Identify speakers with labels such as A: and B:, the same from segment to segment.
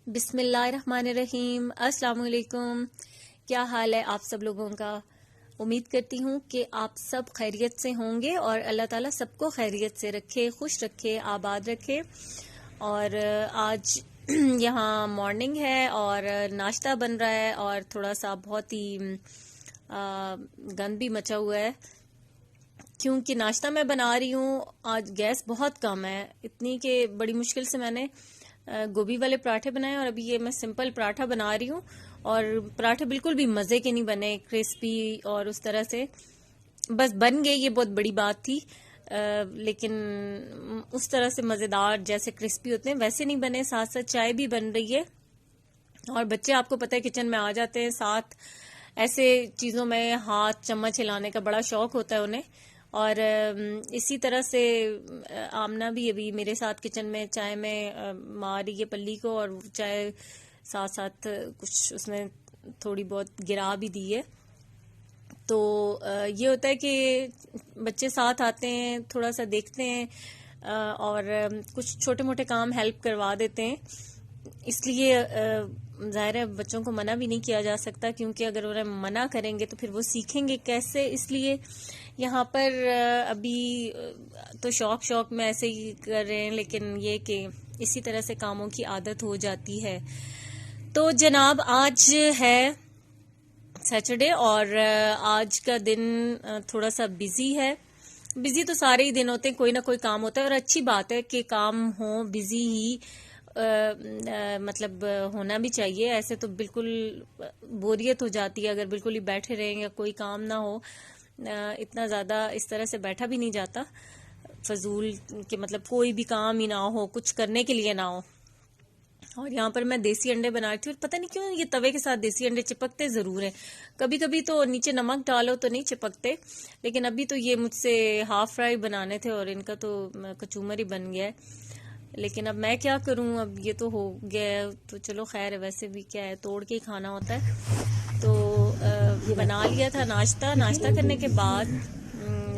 A: बिस्मिल्लाहिर्रहमानिर्रहीम। अस्सलाम वालेकुम। क्या हाल है आप सब लोगों का। उम्मीद करती हूँ कि आप सब खैरियत से होंगे और अल्लाह ताला सबको खैरियत से रखे, खुश रखे, आबाद रखे। और आज यहाँ मॉर्निंग है और नाश्ता बन रहा है और थोड़ा सा बहुत ही गंद भी मचा हुआ है क्योंकि नाश्ता मैं बना रही हूँ। आज गैस बहुत कम है, इतनी कि बड़ी मुश्किल से मैंने गोभी वाले पराठे बनाए और अभी ये मैं सिंपल पराठा बना रही हूँ। और पराठे बिल्कुल भी मज़े के नहीं बने, क्रिस्पी और उस तरह से बस बन गए, ये बहुत बड़ी बात थी। लेकिन उस तरह से मज़ेदार जैसे क्रिस्पी होते हैं वैसे नहीं बने। साथ साथ चाय भी बन रही है और बच्चे आपको पता है किचन में आ जाते हैं, साथ ऐसे चीज़ों में हाथ चम्मच हिलाने का बड़ा शौक होता है उन्हें। और इसी तरह से आमना भी अभी मेरे साथ किचन में चाय में मार रही है पल्ली को, और चाय साथ साथ कुछ उसने थोड़ी बहुत गिरा भी दी है। तो ये होता है कि बच्चे साथ आते हैं, थोड़ा सा देखते हैं और कुछ छोटे मोटे काम हेल्प करवा देते हैं। इसलिए जाहिर है बच्चों को मना भी नहीं किया जा सकता, क्योंकि अगर उन्हें मना करेंगे तो फिर वो सीखेंगे कैसे। इसलिए यहाँ पर अभी तो शौक में ऐसे ही कर रहे हैं, लेकिन ये कि इसी तरह से कामों की आदत हो जाती है। तो जनाब आज है सैटरडे और आज का दिन थोड़ा सा बिजी है। बिजी तो सारे ही दिन होते हैं, कोई ना कोई काम होता है और अच्छी बात है कि काम हो, बिजी ही मतलब होना भी चाहिए। ऐसे तो बिल्कुल बोरियत हो जाती है अगर बिल्कुल ही बैठे रहें या कोई काम ना हो। इतना ज़्यादा इस तरह से बैठा भी नहीं जाता फजूल के, मतलब कोई भी काम ही ना हो, कुछ करने के लिए ना हो। और यहाँ पर मैं देसी अंडे बना रही थी और पता नहीं क्यों ये तवे के साथ देसी अंडे चिपकते ज़रूर हैं। कभी कभी तो नीचे नमक डालो तो नहीं चिपकते, लेकिन अभी तो ये मुझसे हाफ फ्राई बनाने थे और इनका तो कचूमर ही बन गया है। लेकिन अब मैं क्या करूं, अब ये तो हो गया तो चलो खैर है, वैसे भी क्या है, तोड़ के ही खाना होता है। तो बना लिया था नाश्ता करने के बाद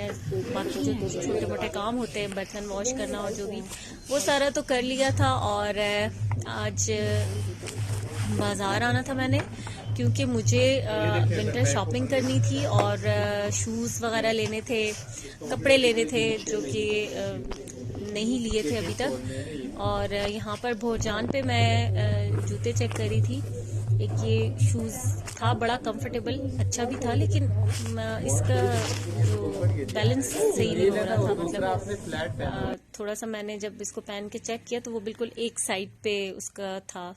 A: बाकी जो छोटे मोटे काम होते हैं, बर्तन वॉश करना और जो भी, वो सारा तो कर लिया था। और आज बाज़ार आना था मैंने, क्योंकि मुझे विंटर शॉपिंग करनी थी और शूज़ वगैरह लेने थे, कपड़े लेने थे जो कि नहीं लिए थे अभी तक। और यहाँ पर भोजान पे मैं जूते चेक करी थी। एक ये शूज़ था, बड़ा कंफर्टेबल, अच्छा भी था, लेकिन इसका जो बैलेंस सही नहीं हो रहा था। मतलब थोड़ा सा मैंने जब इसको पहन के चेक किया तो वो बिल्कुल एक साइड पे उसका था।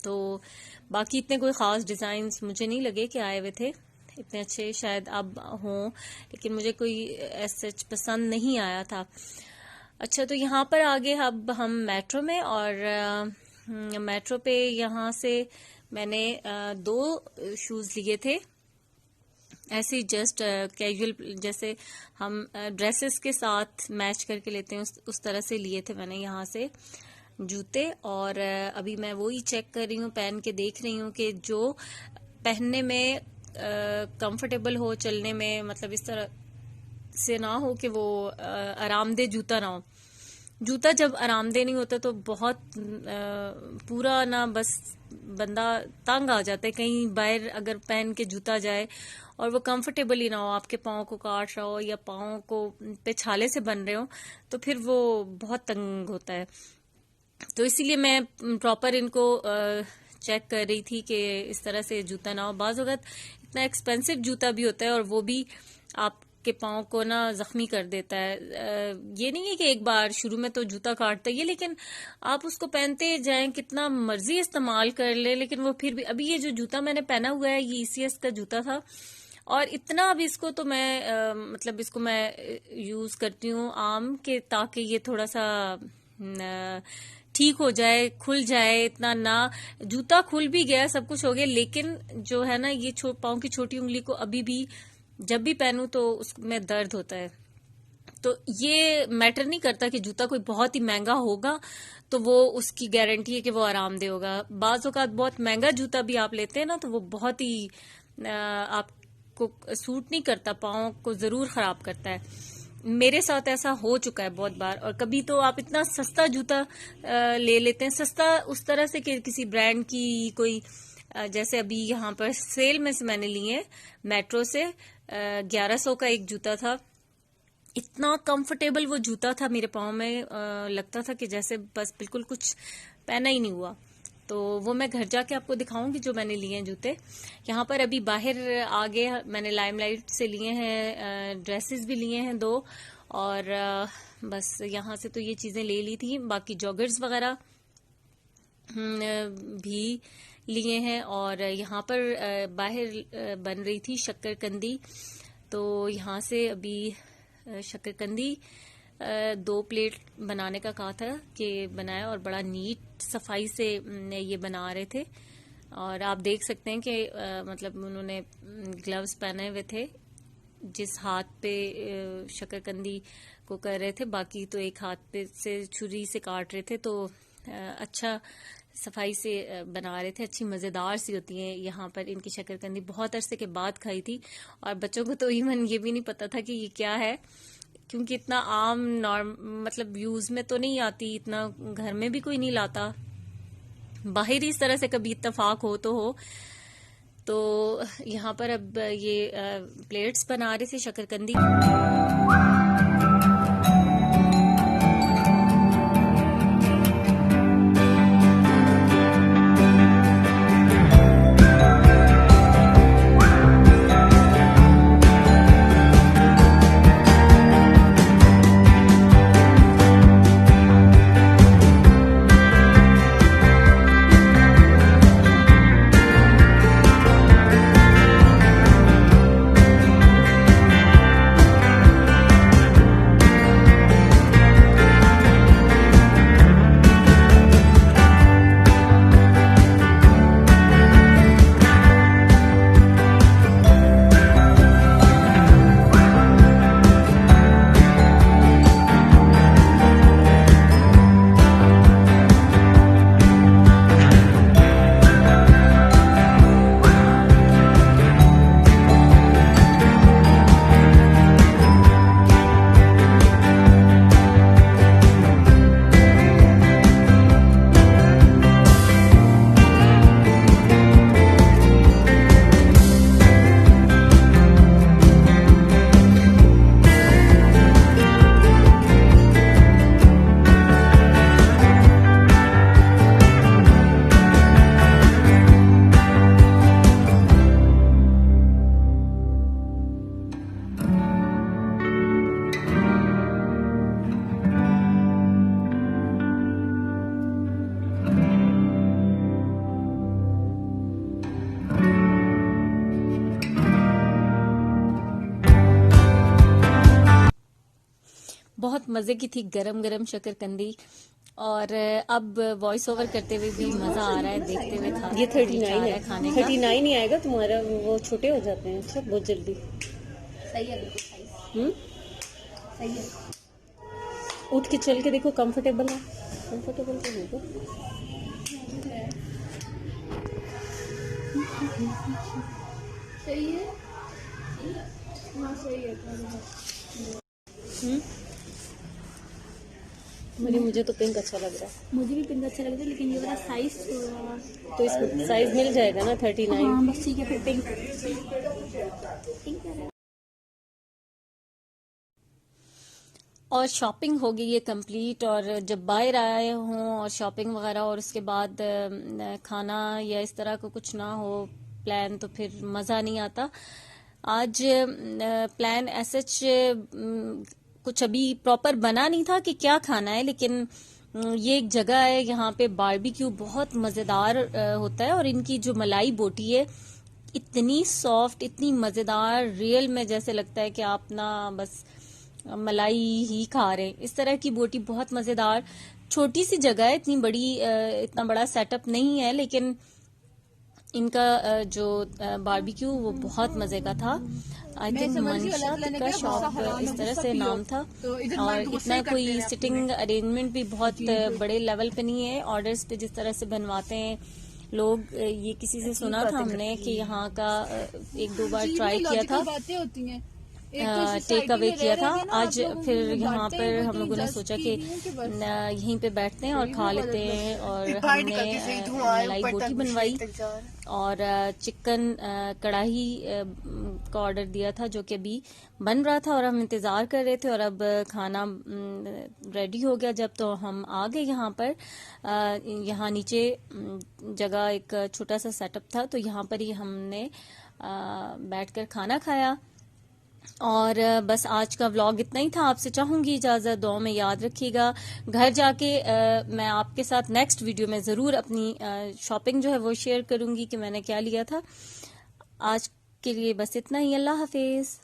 A: तो बाकी इतने कोई ख़ास डिज़ाइंस मुझे नहीं लगे कि आए हुए थे, इतने अच्छे शायद अब हों, लेकिन मुझे कोई ऐसा पसंद नहीं आया था। अच्छा, तो यहाँ पर आगे अब हम मेट्रो में, और मेट्रो पे यहाँ से मैंने 2 शूज़ लिए थे, ऐसे जस्ट कैजुअल, जैसे हम ड्रेसेस के साथ मैच करके लेते हैं उस तरह से लिए थे मैंने यहाँ से जूते। और अभी मैं वही चेक कर रही हूँ, पहन के देख रही हूँ कि जो पहनने में कंफर्टेबल हो, चलने में, मतलब इस तरह से ना हो कि वो आरामदेह जूता ना हो। जूता जब आरामदेह नहीं होता तो बहुत पूरा ना, बस बंदा तंग आ जाता है। कहीं बाहर अगर पहन के जूता जाए और वो कंफर्टेबल ही ना हो, आपके पाँव को काट रहा हो या पाँव को पे छाले से बन रहे हो, तो फिर वो बहुत तंग होता है। तो इसीलिए मैं प्रॉपर इनको चेक कर रही थी कि इस तरह से जूता ना हो। बाज़ वक़्त इतना एक्सपेंसिव जूता भी होता है और वो भी आपके पाँव को ना ज़ख्मी कर देता है। ये नहीं है कि एक बार शुरू में तो जूता काटता ही है, लेकिन आप उसको पहनते जाएं, कितना मर्जी इस्तेमाल कर ले, लेकिन वो फिर भी, अभी ये जो जूता मैंने पहना हुआ है ये ECS का जूता था और इतना अब इसको तो मैं मतलब इसको मैं यूज़ करती हूँ आम के, ताकि ये थोड़ा सा ठीक हो जाए, खुल जाए। इतना ना, जूता खुल भी गया, सब कुछ हो गया, लेकिन जो है ना ये पाँव की छोटी उंगली को अभी भी जब भी पहनूं तो उसमें दर्द होता है। तो ये मैटर नहीं करता कि जूता कोई बहुत ही महंगा होगा तो वो उसकी गारंटी है कि वो आरामदेह होगा। बाज़ औक़ात बहुत महंगा जूता भी आप लेते हैं ना तो वो बहुत ही आपको सूट नहीं करता, पाँव को ज़रूर ख़राब करता है। मेरे साथ ऐसा हो चुका है बहुत बार। और कभी तो आप इतना सस्ता जूता ले लेते हैं, सस्ता उस तरह से कि किसी ब्रांड की कोई, जैसे अभी यहाँ पर सेल में से मैंने लिए हैं मेट्रो से, 1100 का एक जूता था। इतना कंफर्टेबल वो जूता था मेरे पाँव में, लगता था कि जैसे बस बिल्कुल कुछ पहना ही नहीं हुआ। तो वो मैं घर जाके आपको दिखाऊंगी जो मैंने लिए हैं जूते। यहाँ पर अभी बाहर आगे मैंने लाइमलाइट से लिए हैं, ड्रेसेस भी लिए हैं 2, और बस यहाँ से तो ये चीजें ले ली थी। बाकी जॉगर्स वगैरह भी लिए हैं। और यहाँ पर बाहर बन रही थी शक्करकंदी, तो यहाँ से अभी शक्करकंदी 2 प्लेट बनाने का कहा था कि बनाया, और बड़ा नीट सफाई से ये बना रहे थे। और आप देख सकते हैं कि मतलब उन्होंने ग्लव्स पहने हुए थे, जिस हाथ पे शक्करकंदी को कर रहे थे, बाकी तो एक हाथ पे से छुरी से काट रहे थे। तो अच्छा सफाई से बना रहे थे। अच्छी मजेदार सी होती है यहाँ पर इनकी शक्करकंदी। बहुत अरसे के बाद खाई थी, और बच्चों को तो इवन ये भी नहीं पता था कि ये क्या है, क्योंकि इतना आम मतलब यूज में तो नहीं आती, इतना घर में भी कोई नहीं लाता। बाहर ही इस तरह से कभी इत्तेफाक हो तो यहाँ पर अब ये प्लेट्स बना रहे थे शक्करकंदी। बहुत मजे की थी गरम गरम शक्करकंदी। और अब वॉइस ओवर करते हुए भी मजा आ रहा है, देखते हुए खा।
B: ये 39 है
A: खाने का
B: 39 ही आएगा तुम्हारा, वो छोटे हो जाते हैं सब बहुत जल्दी।
C: सही है, बिल्कुल सही है।
B: उठ के चल के देखो, कंफर्टेबल है, कंफर्टेबल तो होगा।
C: सही है, हाँ सही है।
B: मुझे तो पिंक अच्छा लग रहा है।
C: मुझे भी पिंक अच्छा लग रहा है, लेकिन ये वाला साइज
B: तो इसको साइज मिल जाएगा ना 39।
C: हाँ बस ठीक है, फिर पिंक।
A: और शॉपिंग हो गई है कंप्लीट। और जब बाहर आए हों और शॉपिंग वगैरह, और उसके बाद खाना या इस तरह का कुछ ना हो प्लान, तो फिर मज़ा नहीं आता। आज प्लान एसएच कुछ अभी प्रॉपर बना नहीं था कि क्या खाना है, लेकिन ये एक जगह है, यहाँ पे बारबेक्यू बहुत मज़ेदार होता है। और इनकी जो मलाई बोटी है इतनी सॉफ्ट, इतनी मज़ेदार, रियल में जैसे लगता है कि आप ना बस मलाई ही खा रहे हैं। इस तरह की बोटी बहुत मज़ेदार। छोटी सी जगह है, इतनी बड़ी, इतना बड़ा सेटअप नहीं है, लेकिन इनका जो बारबेक्यू वो बहुत मजे का था। आई थिंक मनशात का शॉप इस तरह से नाम था। और इतना कोई सिटिंग अरेंजमेंट भी बहुत बड़े लेवल पे नहीं है। ऑर्डर्स पे जिस तरह से बनवाते हैं लोग, ये किसी से सुना था हमने कि यहाँ का 1-2 बार ट्राई किया था।
D: बातें होती हैं,
A: टेक अवे किया था। आज फिर यहाँ पर हम लोगों ने सोचा कि यहीं पे बैठते हैं और खा लेते हैं, और हमने मलाई बोटी बनवाई और चिकन कढ़ाई का ऑर्डर दिया था, जो कि अभी बन रहा था और हम इंतज़ार कर रहे थे। और अब खाना रेडी हो गया जब, तो हम आ गए यहाँ पर। यहाँ नीचे जगह एक छोटा सा सेटअप था, तो यहाँ पर ही हमने बैठकर खाना खाया। और बस आज का व्लॉग इतना ही था। आपसे चाहूंगी इजाज़त, दुआ में याद रखिएगा। घर जाके मैं आपके साथ नेक्स्ट वीडियो में ज़रूर अपनी शॉपिंग जो है वो शेयर करूंगी कि मैंने क्या लिया था। आज के लिए बस इतना ही। अल्लाह हाफिज़।